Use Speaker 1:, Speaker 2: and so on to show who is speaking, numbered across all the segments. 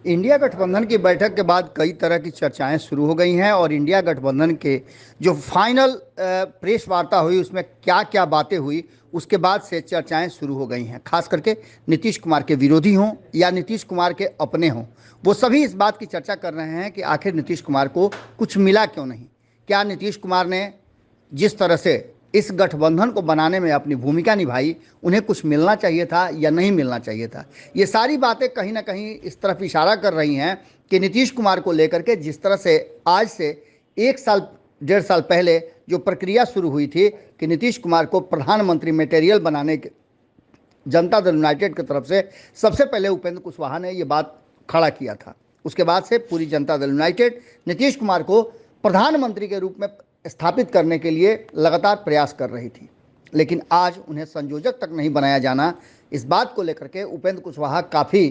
Speaker 1: India गठबंधन की बैठक के बाद कई तरह की चर्चाएं शुरू हो गई हैं और इंडिया गठबंधन के जो फाइनल प्रेस वार्ता हुई उसमें क्या क्या बातें हुई उसके बाद से चर्चाएं शुरू हो गई हैं। खास करके नीतीश कुमार के विरोधी हों या नीतीश कुमार के अपने हों, वो सभी इस बात की चर्चा कर रहे हैं कि आखिर नीतीश कुमार को कुछ मिला क्यों नहीं। क्या नीतीश कुमार ने जिस तरह से इस गठबंधन को बनाने में अपनी भूमिका निभाई, उन्हें कुछ मिलना चाहिए था या नहीं मिलना चाहिए था। ये सारी बातें कहीं ना कहीं इस तरफ इशारा कर रही हैं कि नीतीश कुमार को लेकर के जिस तरह से आज से 1 साल 1.5 साल पहले जो प्रक्रिया शुरू हुई थी कि नीतीश कुमार को प्रधानमंत्री मटेरियल बनाने के जनता दल यूनाइटेड की तरफ से सबसे पहले उपेंद्र कुशवाहा ने ये बात खड़ा किया था। उसके बाद से पूरी जनता दल यूनाइटेड नीतीश कुमार को प्रधानमंत्री के रूप में स्थापित करने के लिए लगातार प्रयास कर रही थी, लेकिन आज उन्हें संयोजक तक नहीं बनाया जाना, इस बात को लेकर के उपेंद्र कुशवाहा काफ़ी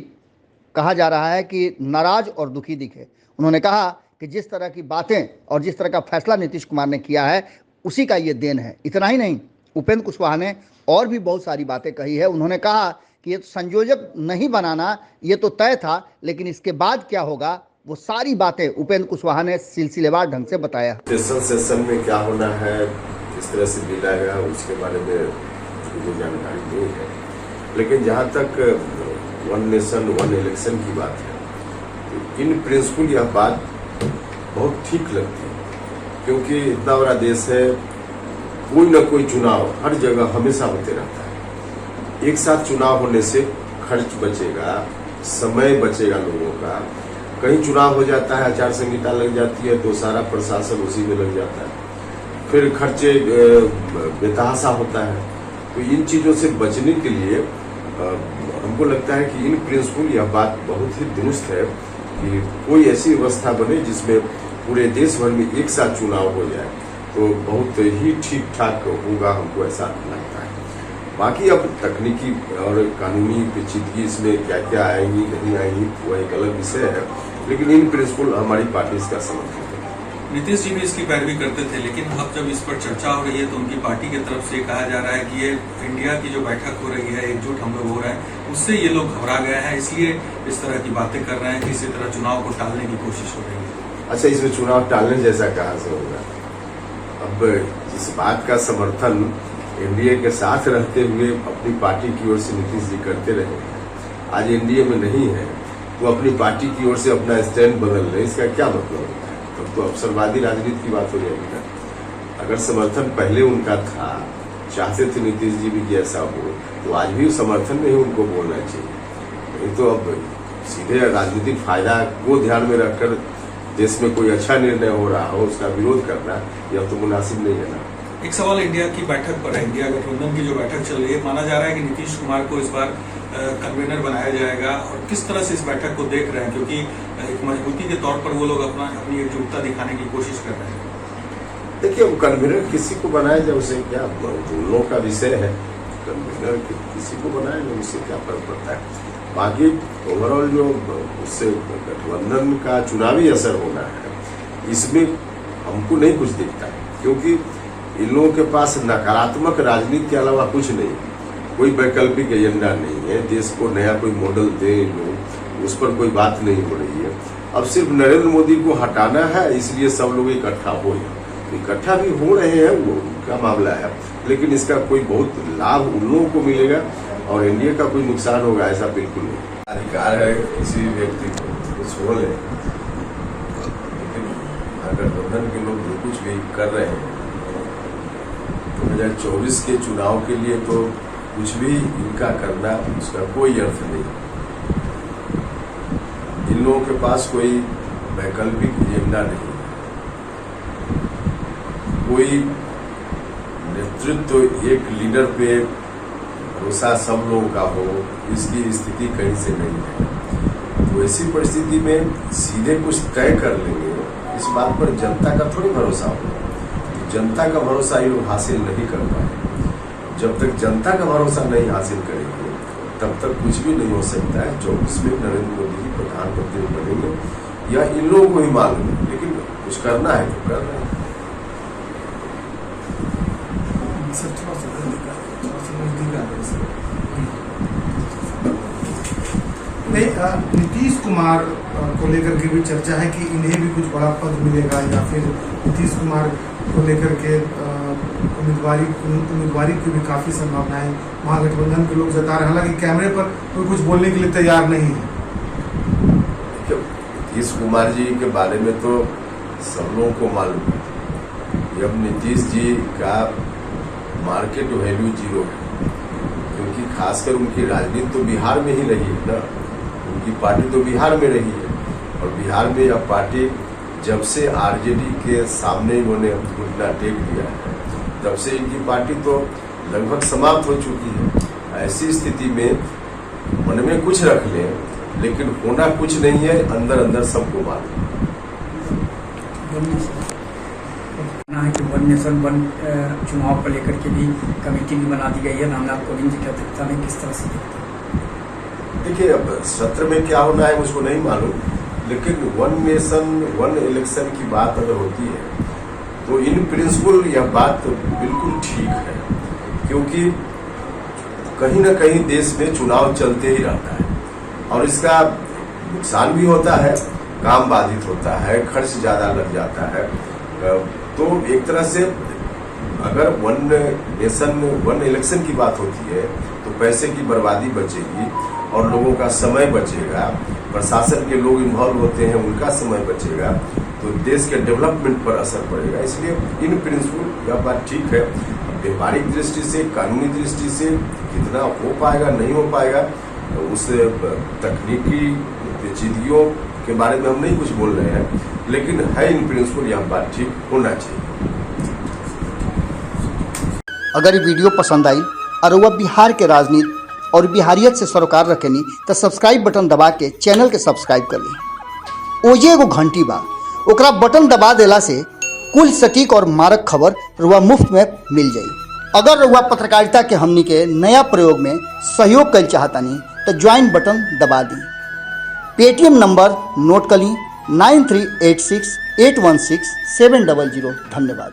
Speaker 1: कहा जा रहा है कि नाराज और दुखी दिखे। उन्होंने कहा कि जिस तरह की बातें और जिस तरह का फैसला नीतीश कुमार ने किया है उसी का ये देन है। इतना ही नहीं, उपेंद्र कुशवाहा ने और भी बहुत सारी बातें कही है। उन्होंने कहा कि ये तो संयोजक नहीं बनाना ये तो तय था, लेकिन इसके बाद क्या होगा वो सारी बातें उपेंद्र कुशवाहा ने सिलसिलेवार ढंग से बताया।
Speaker 2: सेशन में क्या होना है, किस तरह से मिलाएगा, उसके बारे में मुझे जानकारी नहीं है। लेकिन जहाँ तक वन नेशन वन इलेक्शन की बात है, तो इन प्रिंसिपल यह बात बहुत ठीक लगती है, क्योंकि इतना बड़ा देश है, कोई ना कोई चुनाव हर जगह हमेशा होते रहता है। एक साथ चुनाव होने से खर्च बचेगा, समय बचेगा लोगों का। कहीं चुनाव हो जाता है, आचार संहिता लग जाती है तो सारा प्रशासन उसी में लग जाता है, फिर खर्चे बेतहाशा होता है। तो इन चीजों से बचने के लिए हमको लगता है कि इन प्रिंसिपल यह बात बहुत ही दुरुस्त है कि कोई ऐसी व्यवस्था बने जिसमें पूरे देश भर में एक साथ चुनाव हो जाए, तो बहुत ही ठीक ठाक होगा, हमको ऐसा लगता है। बाकी अब तकनीकी और कानूनी पेचीदगी इसमें क्या क्या आएंगी नहीं आएंगी वो एक अलग विषय है, लेकिन इन प्रिंसिपल हमारी पार्टी इसका समर्थन है।
Speaker 3: नीतीश जी भी इसकी पैरवी करते थे, लेकिन अब जब इस पर चर्चा हो रही है तो उनकी पार्टी की तरफ से कहा जा रहा है कि ये इंडिया की जो बैठक हो रही है, एकजुट हम लोग हो रहे हैं, उससे ये लोग घबरा गए हैं, इसलिए इस तरह की बातें कर रहे हैं कि इसी तरह चुनाव को टालने की कोशिश हो रही है।
Speaker 2: अच्छा, इसमें चुनाव टालने जैसा कहाँ से होगा? अब इस बात का समर्थन एनडीए के साथ रहते हुए अपनी पार्टी की ओर से नीतीश जी करते रहे। आज एनडीए में नहीं है तो अपनी पार्टी की ओर से अपना स्टैंड बदल रहे, इसका क्या मतलब होता है? तब तो अवसरवादी राजनीति की बात हो जाएगी ना। अगर समर्थन पहले उनका था, चाहते थे नीतीश जी भी कि ऐसा हो, तो आज भी समर्थन में ही उनको बोलना चाहिए। नहीं तो अब सीधे राजनीतिक फायदा को ध्यान में रखकर देश में कोई अच्छा निर्णय हो रहा हो उसका विरोध करना यह तो मुनासिब नहीं है ना।
Speaker 3: एक सवाल इंडिया की बैठक पर है, इंडिया गठबंधन की जो बैठक चल रही है, माना जा रहा है कि नीतीश कुमार को इस बार कन्वीनर बनाया जाएगा, और किस तरह से इस बैठक को देख रहे हैं, क्योंकि एक मजबूती के तौर पर वो लोग अपनी एकजुटता दिखाने की कोशिश कर रहे हैं।
Speaker 2: देखिए, वो कन्वीनर किसी को बनाया जाए उसे क्या, दोनों का विषय है। कन्वीनर किसी को बनाया जाए उससे क्या फर्क पड़ता है। बाकी ओवरऑल जो उससे गठबंधन का चुनावी असर होना है, इसमें हमको नहीं कुछ दिखता है, क्योंकि इन लोगों के पास नकारात्मक राजनीति के अलावा कुछ नहीं, कोई वैकल्पिक एजेंडा नहीं है। देश को नया कोई मॉडल दे लोग, उस पर कोई बात नहीं हो रही है। अब सिर्फ नरेंद्र मोदी को हटाना है, इसलिए सब लोग इकट्ठा हो जाए। इकट्ठा भी हो रहे हैं, वो उनका मामला है, लेकिन इसका कोई बहुत लाभ उन लोगों को मिलेगा और इंडिया का कोई नुकसान होगा ऐसा बिल्कुल नहीं। अधिकार है किसी भी व्यक्ति को छोड़ ले, लेकिन गठबंधन के लोग जो कुछ भी कर रहे हैं 2024 के चुनाव के लिए, तो कुछ भी इनका करना उसका कोई अर्थ नहीं। इन लोगों के पास कोई वैकल्पिक एजेंडा नहीं, कोई नेतृत्व एक लीडर पे भरोसा सब लोगों का हो, इसकी स्थिति कहीं से नहीं है। तो ऐसी परिस्थिति में सीधे कुछ तय कर लेंगे, इस बात पर जनता का थोड़ी भरोसा होगा। जनता का भरोसा ये लोग हासिल नहीं कर पाए। जब तक जनता का भरोसा नहीं हासिल करेंगे तब तक कुछ भी नहीं हो सकता है। जो उसमें नरेंद्र मोदी जी प्रधानमंत्री बनेंगे या इन लोगों को ही मालूम है, लेकिन कुछ करना है तो कर रहे हैं।
Speaker 4: नहीं, नीतीश कुमार को लेकर के भी चर्चा है कि इन्हें भी कुछ बड़ा पद मिलेगा, या फिर नीतीश कुमार को लेकर के उम्मीदवारी की भी काफ़ी संभावनाएं महागठबंधन के लोग जता रहे हैं। हालांकि कैमरे पर कोई कुछ बोलने के लिए तैयार नहीं है।
Speaker 2: नीतीश कुमार जी के बारे में तो सब लोगों को मालूम है। अब नीतीश जी का मार्केट वैल्यू जीरो है, क्योंकि खासकर उनकी राजनीति तो बिहार में ही रही है ना। उनकी पार्टी तो बिहार में रही है, और बिहार में यह पार्टी जब से आरजेडी के सामने इन्होंने घुटना टेक दिया है, तब से इनकी पार्टी तो लगभग समाप्त हो चुकी है। ऐसी स्थिति में मन में कुछ रख लें, लेकिन होना कुछ नहीं है, अंदर अंदर सबको मालूम
Speaker 5: है कि वन नेशन वन चुनाव को लेकर के भी कमेटी भी बना दी गई है रामनाथ कोविंद जी की अध्यक्षता में। किस तरह से
Speaker 2: देखिए, अब सत्र में क्या होना है मुझको नहीं मालूम, लेकिन वन नेशन वन इलेक्शन की बात अगर होती है तो इन प्रिंसिपल यह बात बिल्कुल ठीक है, क्योंकि कहीं ना कहीं देश में चुनाव चलते ही रहता है और इसका नुकसान भी होता है, काम बाधित होता है, खर्च ज़्यादा लग जाता है। तो एक तरह से अगर वन नेशन वन इलेक्शन की बात होती है तो पैसे की बर्बादी बचेगी और लोगों का समय बचेगा, प्रशासन के लोग इन्वॉल्व होते हैं उनका समय बचेगा, तो देश के डेवलपमेंट पर असर पड़ेगा। इसलिए इन प्रिंसिपल यह बात ठीक है। व्यापारिक दृष्टि से, कानूनी दृष्टि से कितना हो पाएगा नहीं हो पाएगा, उस तकनीकी पेचीदगियों के बारे में हम नहीं कुछ बोल रहे हैं, लेकिन है इन प्रिंसिपल यह बात ठीक होना चाहिए।
Speaker 1: अगर ये वीडियो पसंद आई और वह बिहार के राजनीति और बिहारियत से सरोकार रखेनी तो सब्सक्राइब बटन दबा के चैनल के सब्सक्राइब कर ली। ओजे एगो घंटी बा, ओकरा बटन दबा देला से कुल सटीक और मारक खबर रुआ मुफ्त में मिल जाई। अगर रुआ पत्रकारिता के हमनी के नया प्रयोग में सहयोग कर चाहतानी तो ज्वाइन बटन दबा दी। पेटीएम नंबर नोट कर ली 9386816700। धन्यवाद।